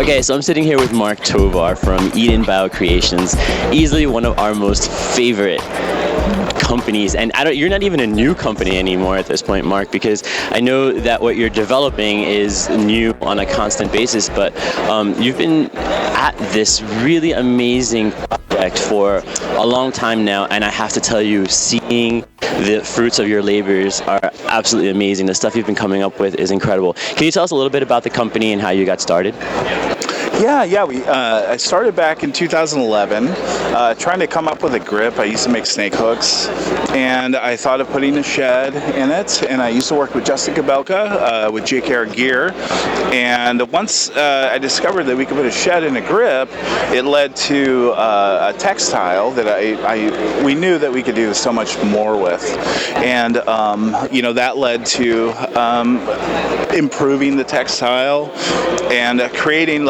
Okay, so I'm sitting here with Mark Tovar from Eden Bio Creations, easily one of our most favorite companies. And you're not even a new company anymore at this point, Mark, because I know that what you're developing is new on a constant basis, but you've been at this really amazing project for a long time now, and I have to tell you, seeing the fruits of your labors are absolutely amazing. The stuff you've been coming up with is incredible. Can you tell us a little bit about the company and how you got started? I started back in 2011 trying to come up with a grip. I used to make snake hooks, and I thought of putting a shed in it, and I used to work with Justin Kabelka with JKR Gear, and once I discovered that we could put a shed in a grip, it led to a textile that we knew that we could do so much more with, and that led to improving the textile and creating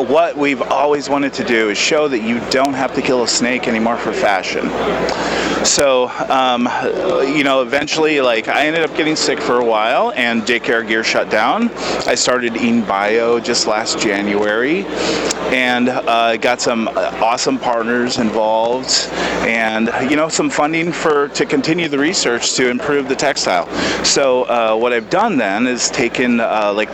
what we've always wanted to do is show that you don't have to kill a snake anymore for fashion. So, eventually, I ended up getting sick for a while, and JKR Gear shut down. I started Eden Bio just last January, and got some awesome partners involved, and some funding to continue the research to improve the textile. So, what I've done then is taken,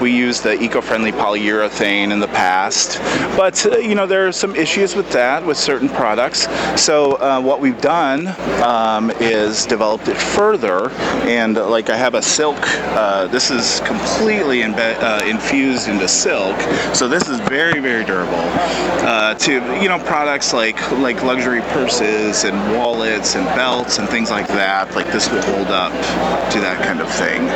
we use the eco-friendly polyurethane in the past, but there are some issues with that with certain products. So, what we've done is developed it further, and I have a silk. This is completely infused into silk, so this is very, very durable. To products like luxury purses and wallets and belts and things like that. This will hold up to that kind of thing.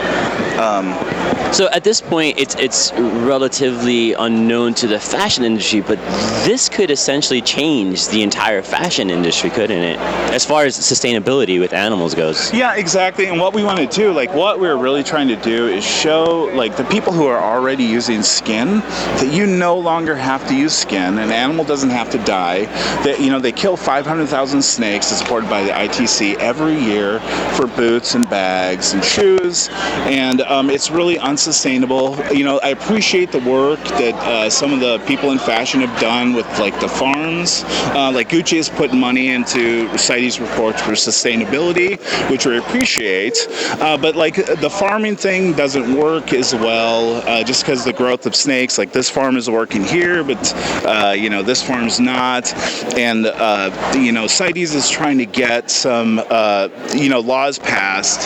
So at this point, it's relatively unknown to the fashion industry, but this could essentially change the entire fashion industry, couldn't it? As far as sustainability with animals goes. Yeah, exactly. And what we want to do, what we're really trying to do is show, the people who are already using skin, that you no longer have to use skin. An animal doesn't have to die. That, they kill 500,000 snakes, as supported by the ITC, every year for boots and bags and shoes. And it's really unsustainable. I appreciate the work that some of the people in fashion have done with the farms. Gucci has put money into CITES reports for sustainability, which we appreciate. But the farming thing doesn't work as well, just because the growth of snakes. This farm is working here, but this farm's not. And CITES is trying to get some laws passed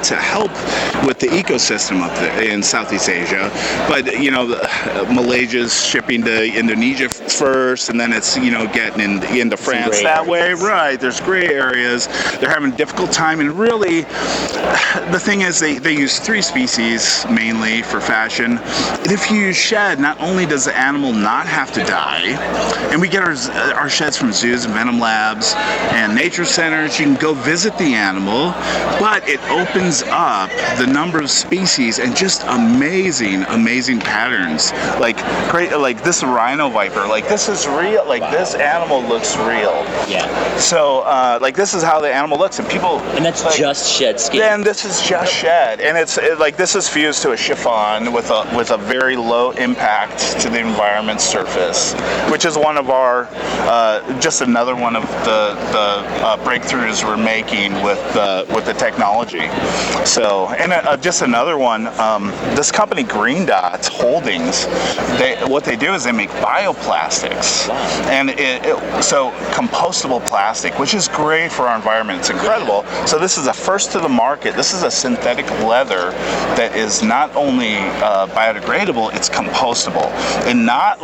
to help with the ecosystem up there in Southeast Asia. But Malaysia's shipping to Indonesia first, and then it's getting into France that way. Right, there's gray areas. They're having a difficult time, and really the thing is they use 3 species mainly for fashion. And if you use shed, not only does the animal not have to die, and we get our sheds from zoos and venom labs and nature centers, you can go visit the animal, but it opens up the number of species and just amazing patterns. Like this rhino viper, this is real. This animal looks real. Yeah. So this is how the animal looks, and people. And that's just shed skin. Then this is just shed, and this is fused to a chiffon with a very low impact to the environment surface, which is one of our just another one of the breakthroughs we're making with the technology. So, and just another one, this company Green Dot Holdings, what they do is they make bioplastics, and so compostable plastic, which is great for our environment. It's incredible. So this is a first to the market. This is a synthetic leather that is not only biodegradable, it's compostable, and not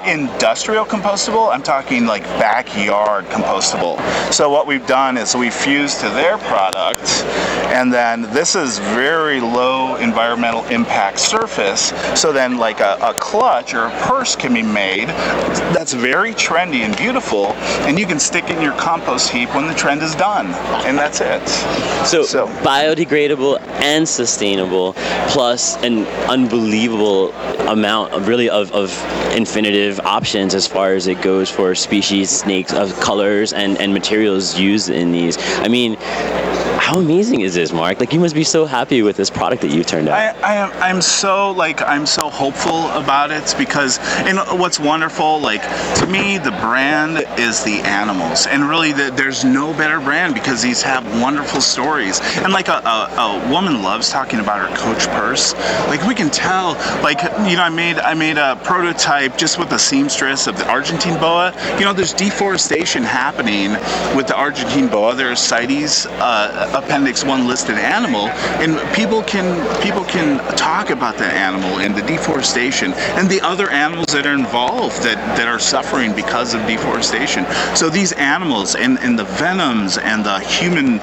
industrial compostable. I'm talking backyard compostable. So what we've done is we fused to their product, and then this is very low environmental impact surface. So then a clutch or a purse can be made that's very trendy and beautiful, and you can stick it in your compost heap when the trend is done, and that's it. So biodegradable and sustainable, plus an unbelievable amount of infinitive options as far as it goes for species, snakes, of colors and materials used in these. I mean, how amazing is this, Mark? Like, you must be so happy with this product that you turned out. I'm so hopeful about it because what's wonderful, like, to me, the brand is the animals, and really there's no better brand because these have wonderful stories. And like a woman loves talking about her Coach purse. Like, we can tell, like, you know, I made a prototype just with the seamstress of the Argentine boa. You know, there's deforestation happening with the Argentine boa. There's CITES Appendix 1 listed animal, and people can talk about that animal and the deforestation and the other animals that are involved that are suffering because of deforestation. So these animals and the venoms and the human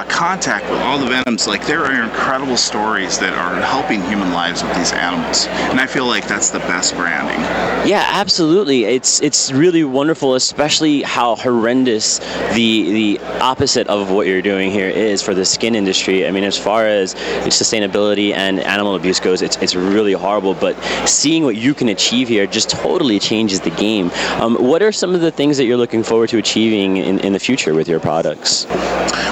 contact with all the venoms, like, there are incredible stories that are helping human lives with these animals, and I feel like that's the best branding. Yeah, absolutely. It's really wonderful, especially how horrendous the opposite of what you're doing here is for the skin industry. I mean, as far as sustainability and animal abuse goes, it's really horrible, but seeing what you can achieve here just totally changes the game. What are some of the things that you're looking forward to achieving in the future with your products?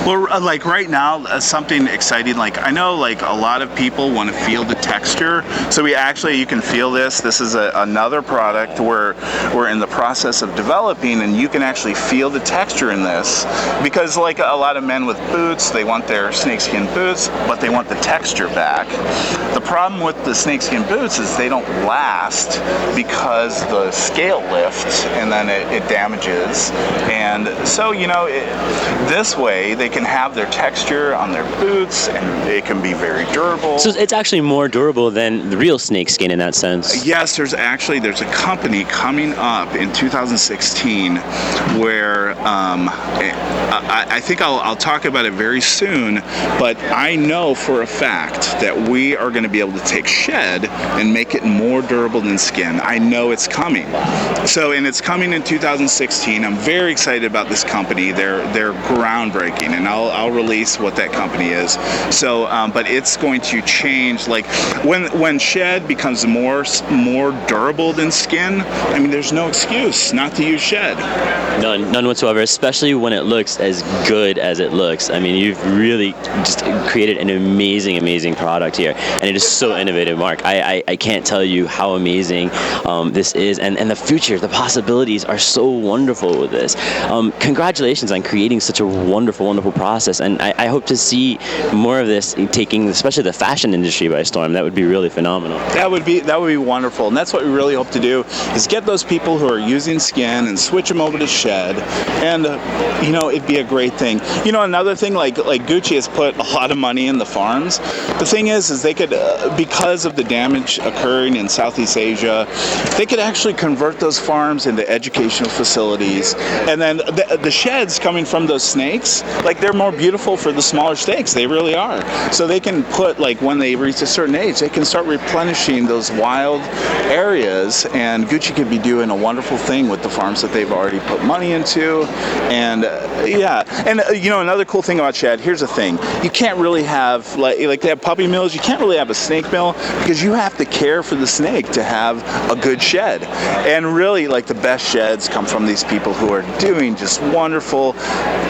Well, like right now, something exciting, like, I know, like, a lot of people want to feel the texture, so you can feel this. This is another product where we're in the process of developing, and you can actually feel the texture in this, because like a lot of men with boots, they want their snakeskin boots, but they want the texture back. The problem with the snakeskin boots is they don't last because the scale lifts and then it damages. And so, you know, this way they can have their texture on their boots, and it can be very durable. So it's actually more durable than the real snakeskin in that sense. Yes, there's a company coming up in 2016 where I think I'll talk about it very soon, but I know for a fact that we are going to be able to take shed and make it more durable than skin. I know it's coming. So, and it's coming in 2016. I'm very excited about this company. They're groundbreaking, and I'll release what that company is. So, but it's going to change. Like, when shed becomes more durable than skin, I mean, there's no excuse not to use shed. None whatsoever, especially when it looks as good as it looks. I mean, you've really just created an amazing product here, and it is so innovative, Mark. I can't tell you how amazing this is, and the future, the possibilities are so wonderful with this. Congratulations on creating such a wonderful process, and I hope to see more of this taking, especially the fashion industry, by storm. That would be really phenomenal. That would be wonderful, and that's what we really hope to do, is get those people who are using skin and switch them over to shed, and you know, it'd be a great thing. You know, another thing, like Gucci has put a lot of money in the farms. The thing is they could, because of the damage occurring in Southeast Asia, they could actually convert those farms into educational facilities, and then the sheds coming from those snakes, like, they're more beautiful for the smaller snakes. They really are. So they can put, like, when they reach a certain age, they can start replenishing those wild areas, and Gucci could be doing a wonderful thing with the farms that they've already put money into. And yeah, and you know, another cool thing about shed, here's the thing, you can't really have, like they have puppy mills, you can't really have a snake mill, because you have to care for the snake to have a good shed. And really, like, the best sheds come from these people who are doing just wonderful,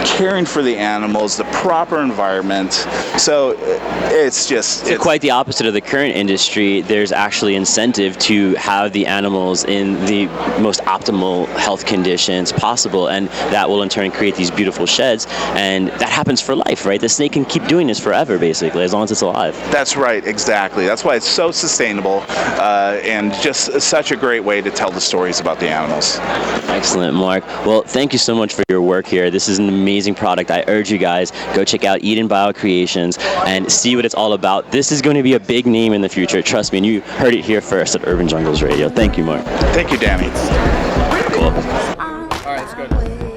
caring for the animals, the proper environment. So it's quite the opposite of the current industry. There's actually incentive to have the animals in the most optimal health conditions possible, and that will in turn create these beautiful sheds, and that happens for life, right? The snake can keep doing this forever, basically, as long as it's alive. That's right, exactly. That's why it's so sustainable, and just such a great way to tell the stories about the animals. Excellent, Mark. Well, thank you so much for your work here. This is an amazing product. I urge you guys, go check out Eden Bio Creations and see what it's all about. This is going to be a big name in the future. Trust me, and you heard it here first at Urban Jungles Radio. Thank you, Mark. Thank you, Danny. Cool. All right, let's go.